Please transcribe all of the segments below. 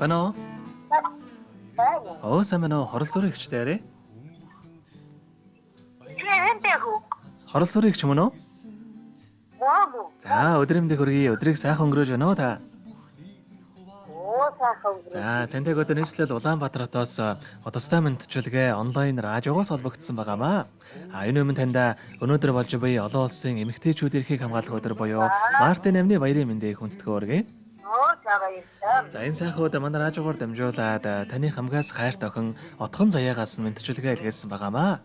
Бано. Оо самано хорол сурыг хчдээрээ. Хорол сурыг ч юм уу? За өдрөмдөө хөргий өдрийг сайхан өнгөрөөж байна уу та? За тантай өдөр нийслэл Улаанбаатар хотоос удастай мэдчилгээ онлайн радиогоос холбогдсон байгаамаа. Энэ өмнө таньда өнөөдөр болж буй олон улсын эмэгтэйчүүд эрхийг хамгаалах өдөр буюу Мартин амны баярын мэндийг хүндэтгэж өргөе. За энэ сайхан өдөр манай радиогоор дамжуулаад таны хамгаас хайрт охин отхон заяагаас мэдчилгээ илгээсэн байгаамаа.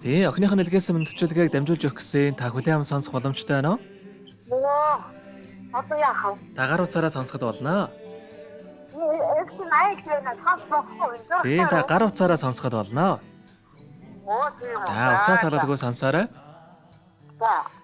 Тий, охиных нь илгээсэн мэдчилгээг дамжуулж өгөх гэсэн та хүлээм сонсох боломжтой байна уу? Одоо яах вэ? Та гар утсаараа сонсоход болно. Тийм Тий, та гар утсаараа сонсоход болно. За, уцаа салгалгүй сонсоорой.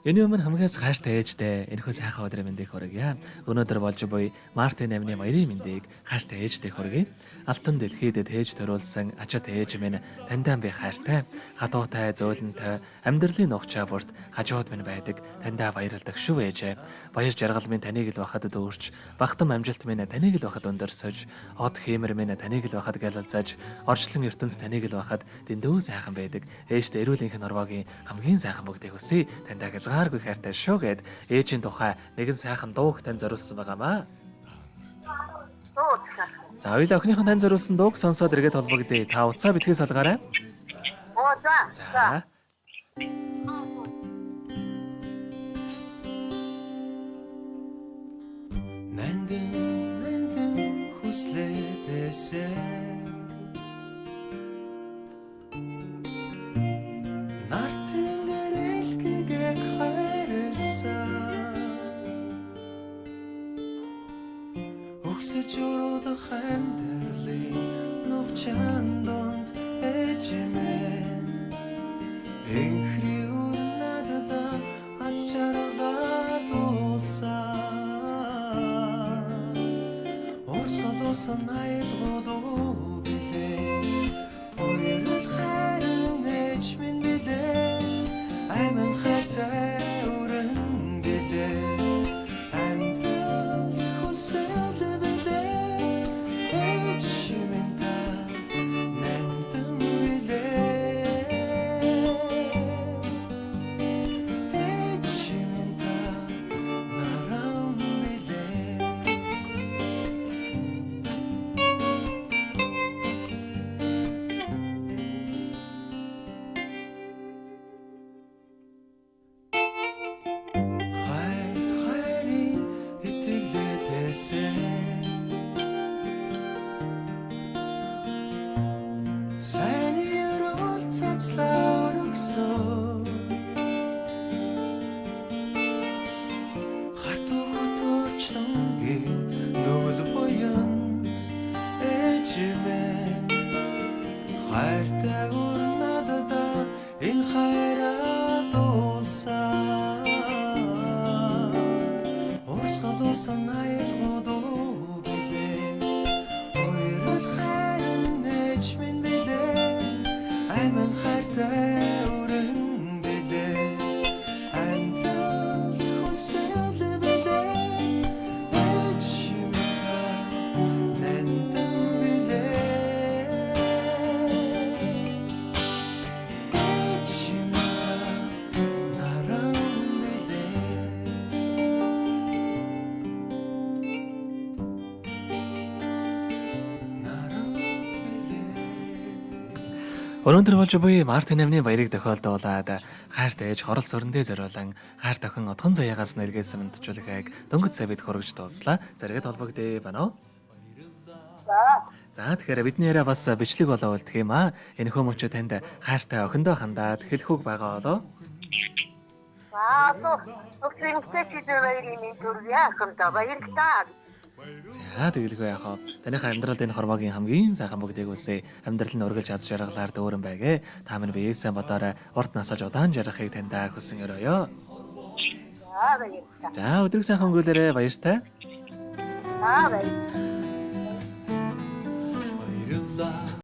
Энэ өмнө хамгаас хайртай ээжтэй энэхүү сайхан өдрийн мэндийг хүргье. Өнөөдөр болж буй Мартин амны баярын мэндийг хайртай ээжтэй хүргье. Алтан дэлхийд тээж төрүүлсэн ачаад ээж минь таньдаа би хайртай, хатуутай, зөөлөнтэй, амьдралын нухчаа бүрт хажууд минь байдаг. Таньдаа баярлалдаг шүү ээжээ. Баяр жаргал минь таныг л бахад дүүрч, бахтам амжилт минь таныг л бахад өндөрсөж, од хиймэр минь таныг л бахад гэлэлцэж, орчлон ертөнц таныг л бахад дэндүү сайхан байдаг. Ээжтэй эрүүлэнх норвогийн хамгийн сайхан бүгдийг хүсье. Таньдаа хязгааргүй хайртай шүү гэд ээжийн тухай нэгэн сайхан дууг тань зориулсан байгаамаа. За хоёул охиныхон тань зориулсан дууг сонсоод эргээд холбогдъё. Та утсаа битгий салгаарай. За. Нандин хүслээдээсээ Нартин гэрэлхийгэг хайрласан Өгсөж өрөөлөх амьдралын нухчаан донд ээжмэн Энхри урнадада аз чарлаа дуулсан Орсолосон айлгуудуу билээ Ойрол хайрын ээжмэн билээ Айман хайртай өрөн билээ Амьдрал хүсэл билээ Ээжмэн та нандин билээ Ээжмэн та наран билээ Хайрын итгэлээдээсээ Сайн өрөөл цацлаа өргсөн Хатуу төрчлөнгийн нүгэл буянд ээжмэн Хайртай урнадада энэ хайраа дуулсан Орсголосон айлгуудуу билээ Ойрол хайрын ээжмэн билээ Айман хайртай өрөн билээ Амьдрал хүсэл билээ Ээжмэн та нандин билээ Ээжмэн та наран билээ Наран билээ Өнөөдөр болж буй Мартин амны баярыг тохиолдуулаад хайртай ээж хорол сүрэндээ зориулан хайрт охин отхон заяагаас нэргээсэн мэдчилгээг дөнгөж савид хөргөж дууслаа. Зэрэгэд холбогдъё байна уу? За тэгэхээр бидний яриа бас бичлэг болоо үлдэх юм аа. Энэ хүмүүч танд хайртай охиндоо хандаад хэлэх үг байгаа болоо. За тэгэлгүй яах вэ? Таныхаа амьдралд энэ хормогийн хамгийн сайхан бүгдийг үсэ. Амьдрал нь үргэлж аз жаргалаар дөөрөн байгээ. Та минь биеэсэн бодоорой урт насаж удаан жаргахыг таньдаа хүсэн өрөөё. За өдрийг сайхан өнгөрүүлээрэй. Баяртай. баярлалаа.